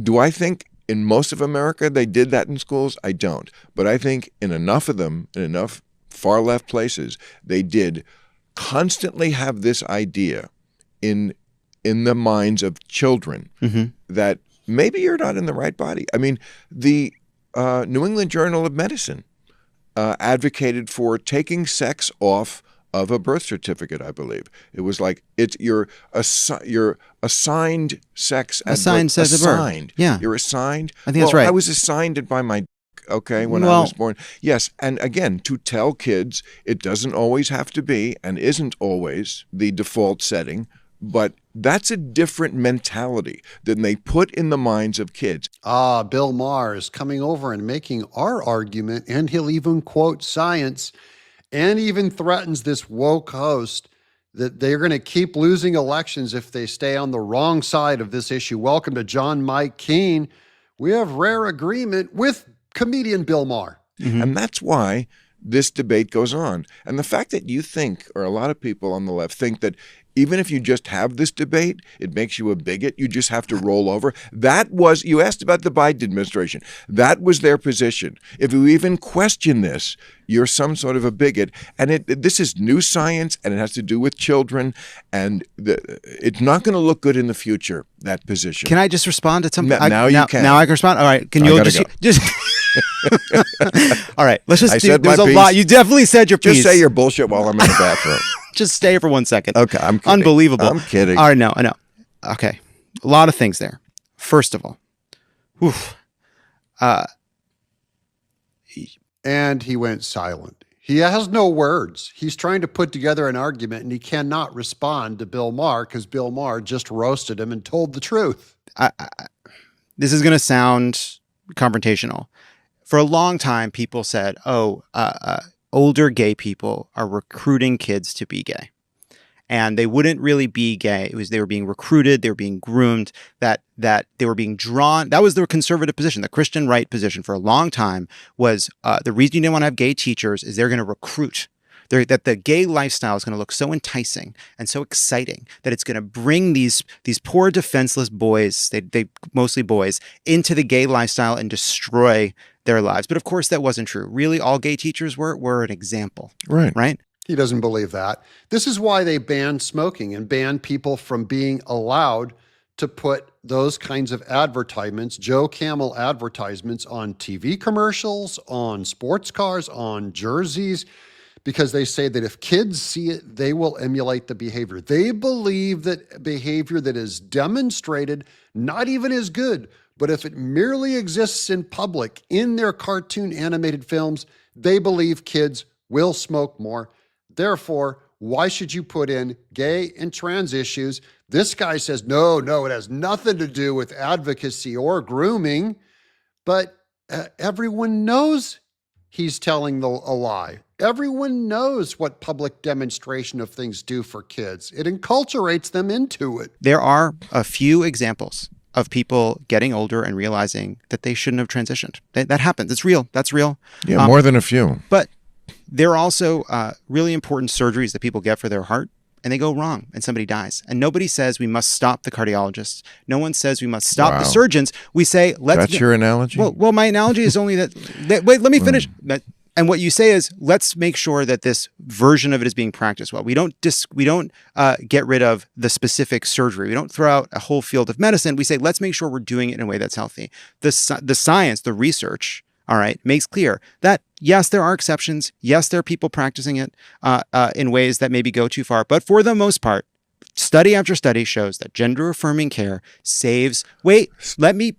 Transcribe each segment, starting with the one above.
Do I think in most of America they did that in schools? I don't. But I think in enough of them, in enough far left places, they did constantly have this idea in the minds of children that maybe you're not in the right body. I mean, the New England Journal of Medicine advocated for taking sex off of a birth certificate, I believe. It was like you're assigned sex at assigned birth. Sex at birth. Yeah. You're assigned. I think that's right. I was assigned it by my when I was born. Yes, and again, to tell kids it doesn't always have to be and isn't always the default setting, but that's a different mentality than they put in the minds of kids. Bill Maher is coming over and making our argument, and he'll even quote science and even threatens this woke host that they're going to keep losing elections if they stay on the wrong side of this issue. Welcome to John Mike Keene. We have rare agreement with comedian Bill Maher. And that's why this debate goes on. And the fact that you think, or a lot of people on the left think that even if you just have this debate, it makes you a bigot. You just have to roll over. You asked about the Biden administration. That was their position. If you even question this, you're some sort of a bigot. And this is new science, and it has to do with children. And it's not going to look good in the future, that position. Can I just respond to something? Now you can. Now I can respond? All right. Can you just all right. Let's just there's a lot. You definitely said your piece. Just say your bullshit while I'm in the bathroom. Just stay here for 1 second. Okay, I'm kidding. Unbelievable. I'm kidding. All right, I know. Okay. A lot of things there. First of all, and he went silent. He has no words. He's trying to put together an argument, and he cannot respond to Bill Maher because Bill Maher just roasted him and told the truth. This is going to sound confrontational. For a long time, people said, older gay people are recruiting kids to be gay. And they wouldn't really be gay. They were being recruited, they were being groomed, that they were being drawn. That was the conservative position. The Christian right position for a long time was the reason you didn't want to have gay teachers is they're going to recruit. That the gay lifestyle is going to look so enticing and so exciting that it's going to bring these poor defenseless boys, they mostly boys, into the gay lifestyle and destroy their lives. But of course that wasn't true. Really, all gay teachers were an example. Right. He doesn't believe that. This is why they banned smoking and banned people from being allowed to put those kinds of advertisements, Joe Camel advertisements, on TV commercials, on sports cars, on jerseys, because they say that if kids see it, they will emulate the behavior. They believe that behavior that is demonstrated, not even as good, but if it merely exists in public in their cartoon animated films, they believe kids will smoke more. Therefore, why should you put in gay and trans issues? This guy says, no, it has nothing to do with advocacy or grooming, but everyone knows he's telling a lie. Everyone knows what public demonstration of things do for kids. It enculturates them into it. There are a few examples of people getting older and realizing that they shouldn't have transitioned. That happens. It's real. That's real. Yeah, more than a few. But there are also really important surgeries that people get for their heart, and they go wrong, and somebody dies. And nobody says we must stop the cardiologists. No one says we must stop the surgeons. We say, let's... That's your analogy? Well, my analogy is only that... Wait, let me finish. And what you say is, let's make sure that this version of it is being practiced well. We don't get rid of the specific surgery. We don't throw out a whole field of medicine. We say, let's make sure we're doing it in a way that's healthy. The science, the research, all right, makes clear that, yes, there are exceptions. Yes, there are people practicing it in ways that maybe go too far. But for the most part, study after study shows that gender-affirming care saves...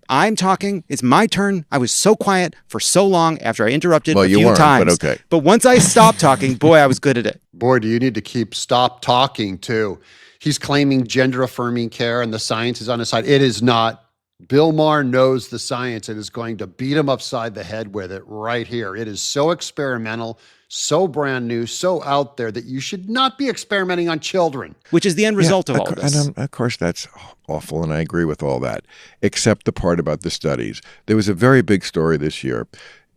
I'm talking. It's my turn. I was so quiet for so long after I interrupted a few times. But okay. But once I stopped talking, boy, I was good at it. Boy, do you need to stop talking, too. He's claiming gender-affirming care and the science is on his side. It is not. Bill Maher knows the science and is going to beat him upside the head with it right here. It is so experimental, so brand new, so out there that you should not be experimenting on children. Which is the end result of all this. And of course, that's awful, and I agree with all that, except the part about the studies. There was a very big story this year.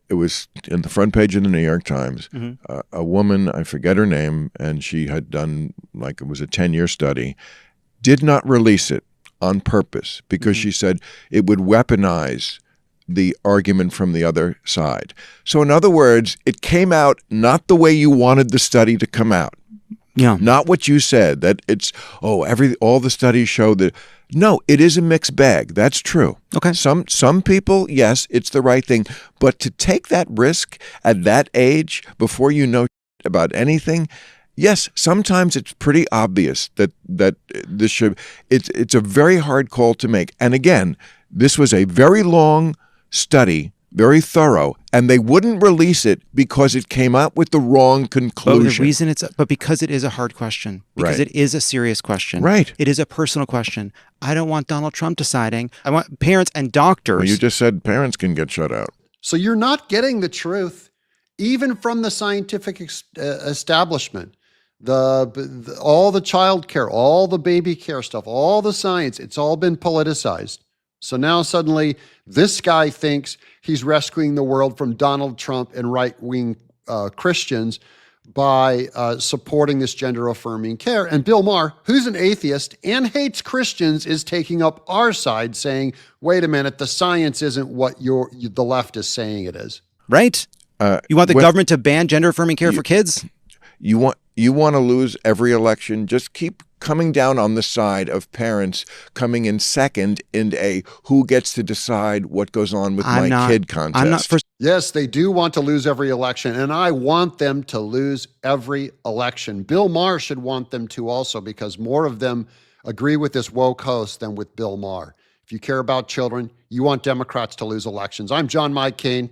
It was in the front page of the New York Times. Mm-hmm. A woman, I forget her name, and she had done, it was a 10-year study, did not release it on purpose because she said it would weaponize the argument from the other side. So in other words, it came out not the way you wanted the study to come out. Yeah. Not what you said, that it's, all the studies show that. No, it is a mixed bag. That's true. Okay. Some people, yes, it's the right thing. But to take that risk at that age before you know about anything, yes, sometimes it's pretty obvious that this should. It's a very hard call to make. And again, this was a very long study, very thorough, and they wouldn't release it because it came out with the wrong conclusion. But the reason because it is a hard question, because Right. it is a serious question. Right. It is a personal question. I don't want Donald Trump deciding. I want parents and doctors. Well, you just said parents can get shut out. So you're not getting the truth, even from the scientific establishment. All the child care, all the baby care stuff, all the science, it's all been politicized. So now suddenly this guy thinks he's rescuing the world from Donald Trump and right-wing Christians by supporting this gender-affirming care. And Bill Maher, who's an atheist and hates Christians, is taking up our side saying, wait a minute, the science isn't what the left is saying it is. Right? You want the Well- government to ban gender-affirming care for kids? You want to lose every election, just keep coming down on the side of parents coming in second in a who gets to decide what goes on with my kid contest. I'm not for. Yes, they do want to lose every election, and I want them to lose every election. Bill Maher should want them to also, because more of them agree with this woke host than with Bill Maher. If you care about children, you want Democrats to lose elections. I'm John Mike Kane.